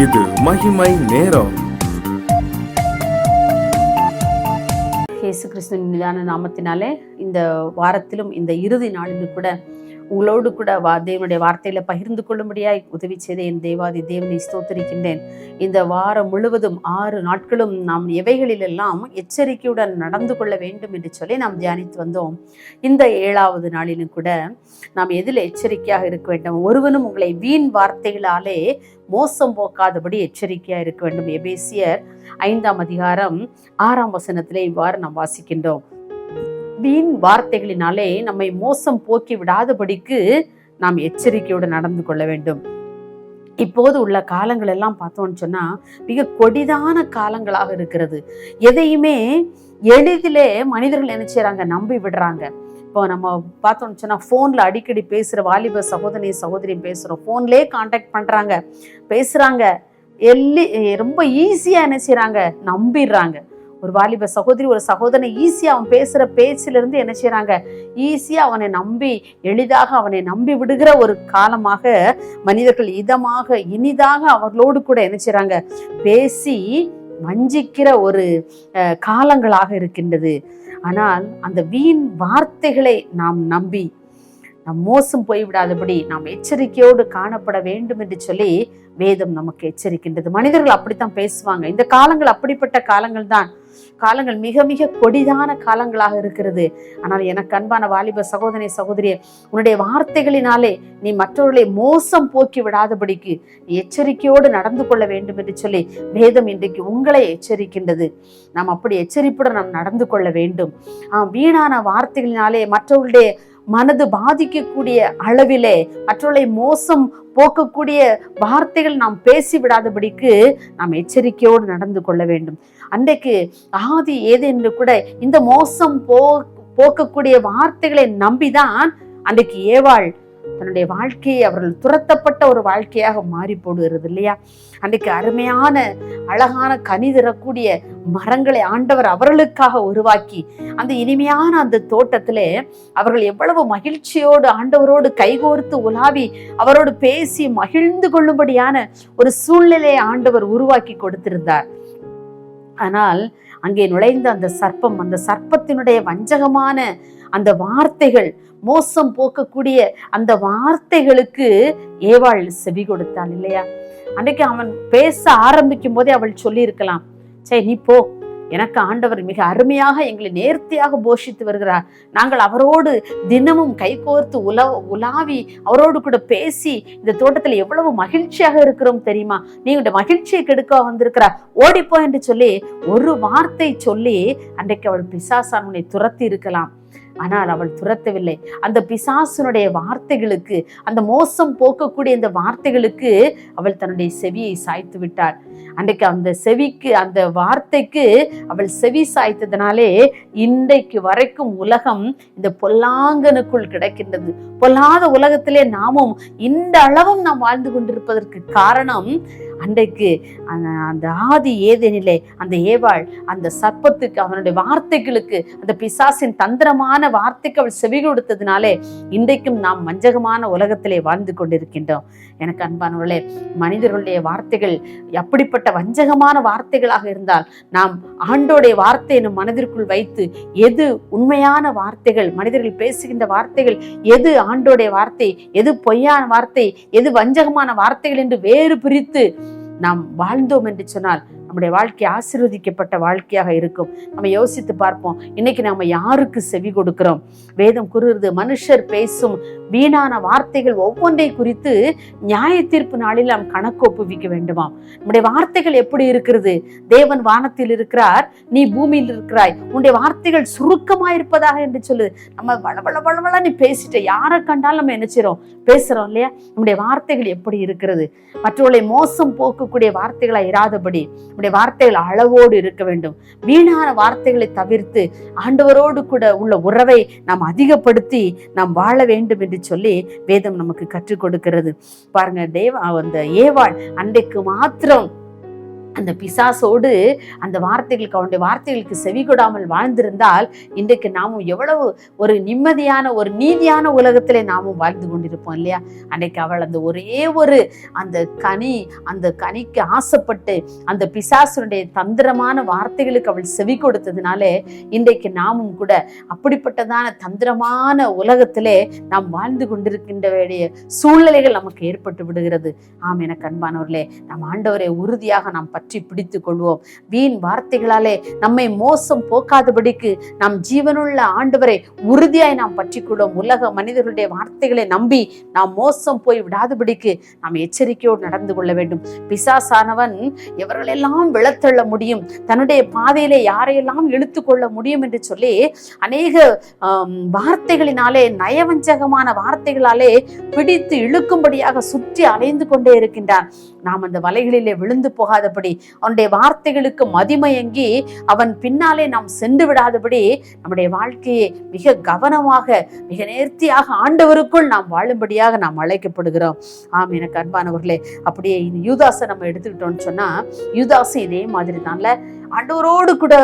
இது மகிமை நேரம். இயேசு கிறிஸ்துவின் மீதான நாமத்தினாலே இந்த வாரத்திலும் இந்த இறுதி நாளிலும் கூட உங்களோடு கூட தேவனுடைய வார்த்தையில பகிர்ந்து கொள்ளும்படியாய் உதவி செய்த என் தேவாதி தேவனை ஸ்தோத்திரிக்கின்றேன். இந்த வாரம் முழுவதும் 6 நாட்களும் நாம் எவைகளிலெல்லாம் எச்சரிக்கையுடன் நடந்து கொள்ள வேண்டும் என்று சொல்லி நாம் தியானித்து வந்தோம். இந்த 7வது நாளிலும் கூட நாம் எதில் எச்சரிக்கையாக இருக்க வேண்டும்? ஒருவனும் உங்களை வீண் வார்த்தைகளாலே மோசம் போக்காதபடி எச்சரிக்கையா இருக்க வேண்டும். எபேசியர் 5ஆம் அதிகாரம் 6ஆம் வசனத்திலே இவ்வாறு நாம் வாசிக்கின்றோம். வீண் வார்த்தைகளினாலே நம்மை மோசம் போக்கி விடாதபடிக்கு நாம் எச்சரிக்கையோடு நடந்து கொள்ள வேண்டும். இப்போது உள்ள காலங்கள் எல்லாம் பார்த்தோம்னு சொன்னா மிக கொடிதான காலங்களாக இருக்கிறது. எதையுமே எளிதிலே மனிதர்கள் என்ன செய்றாங்க? நம்பி விடுறாங்க. இப்போ நம்ம பார்த்தோம்னு சொன்னா ஃபோன்ல அடிக்கடி பேசுற வாலிப சகோதரியும் பேசுறோம், ஃபோன்லயே கான்டாக்ட் பண்றாங்க, பேசுறாங்க, ரொம்ப ஈஸியா என்ன செய்யறாங்க? நம்பிடுறாங்க. ஒரு வாலிப சகோதரி ஒரு சகோதரனை ஈஸியா அவன் பேசுற பேச்சில இருந்து என்ன செய்யறாங்க? ஈஸியா அவனை நம்பி, எளிதாக அவனை நம்பி விடுகிற ஒரு காலமாக மனிதர்கள் இதமாக இனிதாக அவர்களோடு கூட என்ன செய்யறாங்க? பேசி வஞ்சிக்கிற ஒரு காலங்களாக இருக்கின்றது. ஆனால் அந்த வீண் வார்த்தைகளை நாம் நம்பி நாம் மோசம் போய்விடாதபடி நாம் எச்சரிக்கையோடு காணப்பட வேண்டும் என்று சொல்லி வேதம் நமக்கு எச்சரிக்கின்றது. மனிதர்கள் அப்படித்தான் பேசுவாங்க. இந்த காலங்கள் அப்படிப்பட்ட காலங்கள் தான். காலங்கள் மிக மிக கொடிதான காலங்களாக இருக்கிறது. ஆனால் எனக்கு அன்பான வாலிப சகோதரியே, உன்னுடைய வார்த்தைகளினாலே நீ மற்றவர்களை மோசம் போக்கி விடாதபடிக்கு நீ எச்சரிக்கையோடு நடந்து கொள்ள வேண்டும் என்று சொல்லி வேதம் இன்றைக்கு உங்களை எச்சரிக்கின்றது. நாம் அப்படி எச்சரிப்புடன் நாம் நடந்து கொள்ள வேண்டும். வீணான வார்த்தைகளினாலே மற்றவர்களுடைய மனது பாதிக்கக்கூடிய அளவிலே மற்றவர்களை மோசம் போக்கக்கூடிய வார்த்தைகள் நாம் பேசி விடாதபடிக்கு நாம் எச்சரிக்கையோடு நடந்து கொள்ள வேண்டும். அன்றைக்கு ஆதி ஏதேன்னு கூட இந்த மோசம் போக்கக்கூடிய வார்த்தைகளை நம்பிதான் அன்றைக்கு ஏவாள் தன்னுடைய வாழ்க்கையை அவர்கள் துரத்தப்பட்ட ஒரு வாழ்க்கையாக மாறி போடுகிறது இல்லையா? அன்றைக்கு அருமையான அழகான கனி தரக்கூடிய மரங்களை ஆண்டவர் அவர்களுக்காக உருவாக்கி அந்த இனிமையான அந்த தோட்டத்திலே அவர்கள் எவ்வளவு மகிழ்ச்சியோடு ஆண்டவரோடு கைகோர்த்து உலாவி அவரோடு பேசி மகிழ்ந்து கொள்ளும்படியான ஒரு சூழ்நிலையை ஆண்டவர் உருவாக்கி கொடுத்திருந்தார். ஆனால் அங்கே நுழைந்த அந்த சர்ப்பத்தினுடைய வஞ்சகமான அந்த வார்த்தைகள், மோசம் போக்கக்கூடிய அந்த வார்த்தைகளுக்கு ஏவாள் செவி கொடுத்தாள் இல்லையா? அன்றைக்கு அவன் பேச ஆரம்பிக்கும் போதே அவள் சொல்லி இருக்கலாம், சரி நீ போ, எனக்கு ஆண்டவர் மிக அருமையாக எங்களை நேர்த்தியாக போஷித்து வருகிறார், நாங்கள் அவரோடு தினமும் கைகோர்த்து உலாவி அவரோடு கூட பேசி இந்த தோட்டத்தில் எவ்வளவு மகிழ்ச்சியாக இருக்கிறோம் தெரியுமா, நீ உடைய மகிழ்ச்சியை கெடுக்க வந்திருக்கிறா, ஓடிப்போ என்று சொல்லி ஒரு வார்த்தை சொல்லி அன்றைக்கு அவள் பிசாசானுனை துரத்தி இருக்கலாம். ஆனால் அவள் துரத்தவில்லை. அந்த பிசாசுனுடைய வார்த்தைகளுக்கு, அந்த மோசம் போக்கக்கூடிய இந்த வார்த்தைகளுக்கு அவள் தன்னுடைய செவியை சாய்த்து விட்டாள். அன்றைக்கு அந்த செவிக்கு, அந்த வார்த்தைக்கு அவள் செவி சாய்த்ததுனாலே இன்றைக்கு வரைக்கும் உலகம் இந்த பொல்லாங்கனுக்குள் கிடக்கின்றது. பொல்லாத உலகத்திலே நாமும் இந்த அளவும் நாம் வாழ்ந்து கொண்டிருப்பதற்கு காரணம் அன்றைக்கு அந்த ஆதி ஏதேனிலே அந்த ஏவாள் அந்த சர்ப்பத்துக்கு, அவனுடைய வார்த்தைகளுக்கு, அந்த பிசாசின் தந்திரமான வார்த்தைக்கு அவள் செவி கொடுத்ததுனாலே இன்றைக்கும் நாம் வஞ்சகமான உலகத்திலே வாழ்ந்து கொண்டிருக்கின்றோம். எனக்கு அன்பானவர்களே, மனிதர்களுடைய வார்த்தைகள் அப்படிப்பட்ட வஞ்சகமான வார்த்தைகளாக இருந்தால் நாம் ஆண்டோடைய வார்த்தையை நம் மனதிற்குள் வைத்து எது உண்மையான வார்த்தைகள், மனிதர்கள் பேசுகின்ற வார்த்தைகள் எது ஆண்டோடைய வார்த்தை, எது பொய்யான வார்த்தை, எது வஞ்சகமான வார்த்தைகள் என்று வேறு பிரித்து நாம் வாழ்ந்தோம் என்று சொன்னால் நம்முடைய வாழ்க்கை ஆசீர்வதிக்கப்பட்ட வாழ்க்கையாக இருக்கும். நம்ம யோசித்து பார்ப்போம், இன்னைக்கு நம்ம யாருக்கு செவி கொடுக்கிறோம்? வேதம் கூறுகிறது, மனுஷர் பேசும் வீணான வார்த்தைகள் ஒவ்வொன்றை குறித்து நியாய தீர்ப்பு நாளில் நாம் கணக்கு ஒப்புவிக்க வேண்டுமாம். நம்முடைய வார்த்தைகள் எப்படி இருக்கிறது? தேவன் வானத்தில் இருக்கிறார், நீ பூமியில் இருக்கிறாய், உன்னுடைய வார்த்தைகள் சுருக்கமாயிருப்பதாக என்று சொல்லு. நம்ம வளவள நீ பேசிட்ட, யாரை கண்டாலும் நம்ம என்ன செய்றோம்? பேசுறோம் இல்லையா? நம்முடைய வார்த்தைகள் எப்படி இருக்கிறது? மற்றவர்களை மோசம் போக்கக்கூடிய வார்த்தைகளா இராதபடி நம்முடைய வார்த்தைகள் அளவோடு இருக்க வேண்டும். வீணான வார்த்தைகளை தவிர்த்து ஆண்டவரோடு கூட உள்ள உறவை நாம் அதிகப்படுத்தி நாம் வாழ வேண்டும் என்று சொல்லி வேதம் நமக்கு கற்றுக் கொடுக்கிறது. பாருங்க, அந்த ஏவாள் அன்றைக்கு மாத்திரம் அந்த பிசாசோடு அந்த வார்த்தைகளுக்கு, அவனுடைய வார்த்தைகளுக்கு செவி கொடாமல் வாழ்ந்திருந்தால் இன்றைக்கு நாமும் எவ்வளவு ஒரு நிம்மதியான, ஒரு நீதியான உலகத்திலே நாமும் வாழ்ந்து கொண்டிருப்போம் இல்லையா? அன்றைக்கு அவள் அந்த ஒரே ஒரு அந்த கனிக்கு ஆசைப்பட்டு அந்த பிசாசுடைய தந்திரமான வார்த்தைகளுக்கு அவள் செவி கொடுத்ததுனாலே இன்றைக்கு நாமும் கூட அப்படிப்பட்டதான தந்திரமான உலகத்திலே நாம் வாழ்ந்து கொண்டிருக்கின்ற வேண்டிய சூழ்நிலைகள் நமக்கு ஏற்பட்டு விடுகிறது. ஆம், எனக்கு அன்பானவர்களே, நம் ஆண்டவரை உறுதியாக நாம் பற்றி பிடித்துக் கொள்வோம். வீண் வார்த்தைகளாலே நம்மை மோசம் போக்காதபடிக்கு நம் ஜீவனுள்ள ஆண்டவரை உறுதியாய் நாம் பற்றி கொள்வோம். உலக மனிதர்களுடைய வார்த்தைகளை நம்பி நாம் மோசம் போய் விடாதபடிக்கு நாம் எச்சரிக்கையோடு நடந்து கொள்ள வேண்டும். பிசாசானவன் எவர்களெல்லாம் விழத்தள்ள முடியும், தன்னுடைய பாதையிலே யாரையெல்லாம் இழுத்து கொள்ள முடியும் என்று சொல்லி அநேக வார்த்தைகளினாலே, நயவஞ்சகமான வார்த்தைகளாலே பிடித்து இழுக்கும்படியாக சுற்றி அலைந்து கொண்டே இருக்கின்றான். நாம் அந்த வலைகளிலே விழுந்து போகாதபடி, அவனுடைய வார்த்தைகளுக்கு மதிமயங்கி அவன் பின்னாலே நாம் சென்று விடாதபடி நம்முடைய வாழ்க்கையை மிக கவனமாக, மிக நேர்த்தியாக ஆண்டவருக்குள் நாம் வாழும்படியாக நாம் அழைக்கப்படுகிறோம். ஆம், எனக்கு அன்பானவர்களே, அப்படியே யூதாசை நம்ம எடுத்துக்கிட்டோம்னு சொன்னா, யூதாசு இதே மாதிரி தான்ல, ஆண்டவரோடு கூட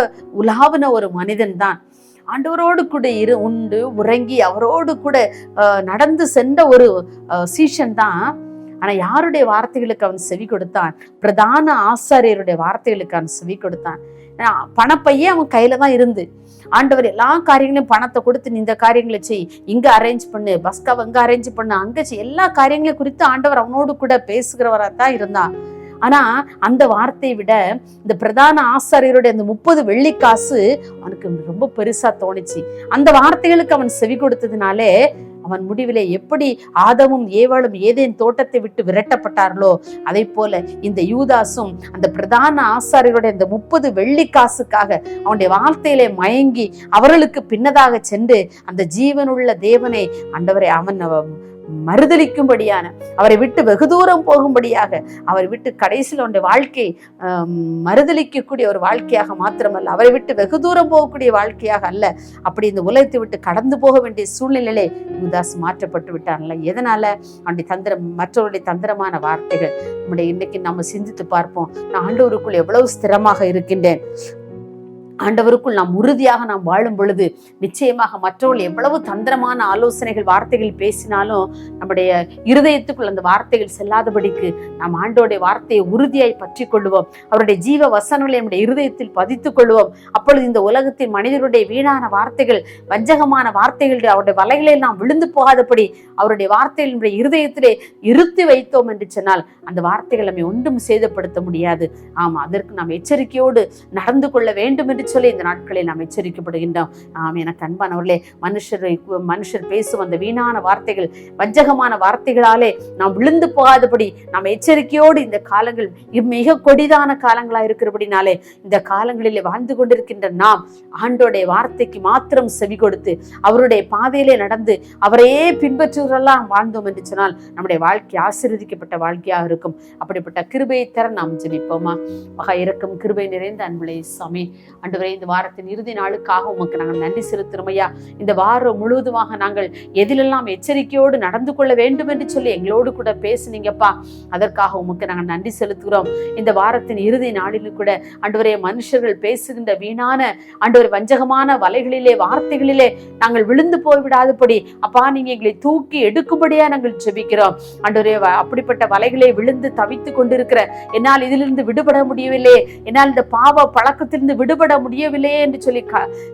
உலாவின ஒரு மனிதன் தான். ஆண்டவரோடு கூட உண்டு உறங்கி அவரோடு கூட நடந்து சென்ற ஒரு சீஷன் தான். ஆனா யாருடைய வார்த்தைகளுக்கு அவன் செவி கொடுத்தான்? பிரதான ஆசாரியருடைய வார்த்தைகளுக்கு அவன் செவி கொடுத்தான். பணப்பையே அவன் கையில தான் இருந்து, ஆண்டவர் எல்லா காரியங்களையும் பணத்தை கொடுத்து, இந்த காரியங்களை செய், இங்க அரேஞ்ச் பண்ணு, பஸ்காவை அங்க அரேஞ்ச் பண்ணு, அங்க செய், எல்லா காரியங்களையும் குறித்து ஆண்டவர் அவனோடு கூட பேசுகிறவரா தான் இருந்தான். ஆனா அந்த வார்த்தையை விட இந்த பிரதான ஆசாரியருடைய அந்த 30 வெள்ளிக்காசு அவனுக்கு ரொம்ப பெருசா தோணுச்சு. அந்த வார்த்தைகளுக்கு அவன் செவி கொடுத்ததுனாலே அவன் முடிவிலே எப்படி ஆதமும் ஏவாளும் ஏதேன் தோட்டத்தை விட்டு விரட்டப்பட்டார்களோ அதை போல இந்த யூதாசும் அந்த பிரதான ஆசாரியருடைய அந்த 30 வெள்ளிக்காசுக்காக அவனுடைய வார்த்தையிலே மயங்கி அவர்களுக்கு பின்னதாக சென்று அந்த ஜீவனுள்ள தேவனை ஆண்டவரை அவன் மறுதலிக்கும்படியான, அவரை விட்டு வெகு தூரம் போகும்படியாக, அவரை விட்டு கடைசியில் அவனுடைய வாழ்க்கை மறுதலிக்கக்கூடிய ஒரு வாழ்க்கையாக மாத்திரமல்ல, அவரை விட்டு வெகு தூரம் போகக்கூடிய வாழ்க்கையாக அல்ல, அப்படி இந்த உலகத்தை விட்டு கடந்து போக வேண்டிய சூழ்நிலையிலே யூதாஸ் மாற்றப்பட்டு விட்டான்ல. எதனால? அவனுடைய மற்றவருடைய தந்திரமான வார்த்தைகள். நம்முடைய இன்னைக்கு நம்ம சிந்தித்து பார்ப்போம், நான் ஆண்டவருக்குள் எவ்வளவு ஸ்திரமாக இருக்கின்றேன், ஆண்டவருக்குள் நாம் உறுதியாக நாம் வாழும் பொழுது நிச்சயமாக மற்றவர்கள் எவ்வளவு தந்திரமான ஆலோசனைகள், வார்த்தைகள் பேசினாலும் நம்முடைய இருதயத்துக்குள் அந்த வார்த்தைகள் செல்லாதபடிக்கு நாம் ஆண்டோடைய வார்த்தையை உறுதியாய் பற்றி கொள்வோம். அவருடைய ஜீவ வசனங்களை நம்முடைய இருதயத்தில் பதித்துக் கொள்வோம். அப்பொழுது இந்த உலகத்தின் மனிதருடைய வீணான வார்த்தைகள், வஞ்சகமான வார்த்தைகள், அவருடைய வலைகளை நாம் விழுந்து போகாதபடி அவருடைய வார்த்தைகள் நம்முடைய இருதயத்திலே இருத்தி வைத்தோம் என்று சொன்னால் அந்த வார்த்தைகள் நம்மை ஒன்றும் சேதப்படுத்த முடியாது. ஆமா, அதற்கு நாம் எச்சரிக்கையோடு நடந்து கொள்ள வேண்டும் என்று சொல்லி இந்த நாட்களில் நாம் எச்சரிக்கப்படுகின்றோம். எனக்கு அன்பானவர்களே, மனுஷர் பேசும் அந்த வீணான வார்த்தைகள், வஞ்சகமான வார்த்தைகளாலே நாம் விழுந்து போகாதபடி நாம் எச்சரிக்கையோடு, இந்த காலங்கள் மிக கொடிதான காலங்களா இருக்கிறபடினாலே இந்த காலங்களிலே வாழ்ந்து கொண்டிருக்கின்ற நாம் ஆண்டோடைய வார்த்தைக்கு மாத்திரம் செவி கொடுத்து அவருடைய பாதையிலே நடந்து அவரையே பின்பற்றுவதெல்லாம் வாழ்ந்தோம் என்று சொன்னால் நம்முடைய வாழ்க்கை ஆசீர்வதிக்கப்பட்ட வாழ்க்கையாக இருக்கும். அப்படிப்பட்ட கிருபையை தர நாம் ஜெபிப்போமா? மகா இரக்கம் கிருபை நிறைந்த அன்புள்ள சாமி, ஆண்டவரே, இந்த வாரத்தின் இறுதி நாளுக்காக உமக்கு நாங்கள் நன்றி செலுத்துறோம் ஐயா. இந்த வாரம் முழுவதுமாக நாங்கள் எதிலெல்லாம் எச்சரிக்கையோடு நடந்து கொள்ள வேண்டும் என்று சொல்லி எங்களோடு கூட பேசுனீங்கப்பா, அதற்காக உமக்கு நாங்கள் நன்றி செலுத்துகிறோம். இந்த வாரத்தின் இறுதி நாளிலும் கூட ஆண்டவரே, மனுஷர்கள் பேசுகின்ற வீணான ஆண்டவர் வஞ்சகமான வலைகளிலே, வார்த்தைகளிலே நாங்கள் விழுந்து போய்விடாதபடி அப்பா நீங்க எங்களை தூக்கி எடுக்கும்படியா நாங்கள் ஜெபிக்கிறோம். ஆண்டவரே, அப்படிப்பட்ட வலைகளை விழுந்து தவித்து கொண்டிருக்கிற என்னால் இதிலிருந்து விடுபட முடியவில்லை, என்னால் இந்த பாவ பழக்கத்திலிருந்து விடுபட முடியவில்லையே என்று சொல்லி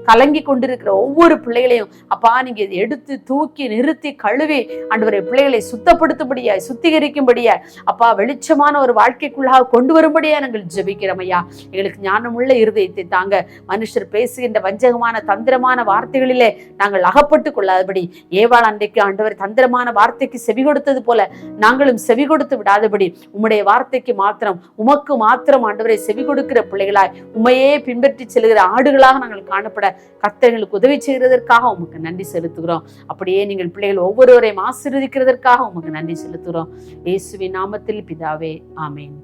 கலங்கி கொண்டிருக்கிற ஒவ்வொரு பிள்ளைகளையும் அப்பா நீங்க எடுத்து தூக்கி நிறுத்தி கழுவி ஆண்டவரே பிள்ளைகளை சுத்தப்படுத்தும்படியாய், சுத்திகரிக்கும்படியாய் அப்பா வெளிச்சமான ஒரு வாழ்க்கைக்குள்ளாக கொண்டு வரும்படியா நாங்கள் ஜெபிக்கிறோம் ஐயா. எங்களுக்கு ஞானமுள்ள இருதயத்தை தாங்க. மனுஷர் பேசுகின்ற வஞ்சகமான தந்திரமான வார்த்தைகளிலே நாங்கள் அகப்பட்டு கொள்ளாதபடி, ஏவாள் அன்றைக்கு ஆண்டவர் தந்திரமான வார்த்தைக்கு செவி கொடுத்தது போல நாங்களும் செவி கொடுத்து விடாதபடி உம்முடைய வார்த்தைக்கு மாத்திரம், உமக்கு மாத்திரம் ஆண்டவரை செவி கொடுக்கிற பிள்ளைகளாய், உமையே பின்பற்றி செல்கிற ஆடுகளாக நாங்கள் காணப்பட கர்த்தர்களுக்கு உதவி செய்கிறதற்காக உமக்கு நன்றி செலுத்துகிறோம். அப்படியே நீங்கள் பிள்ளைகள் ஒவ்வொருவரையும் ஆசீர்வதிக்கிறதற்காக உமக்கு நன்றி செலுத்துகிறோம். இயேசுவின் நாமத்தில் பிதாவே, ஆமென்.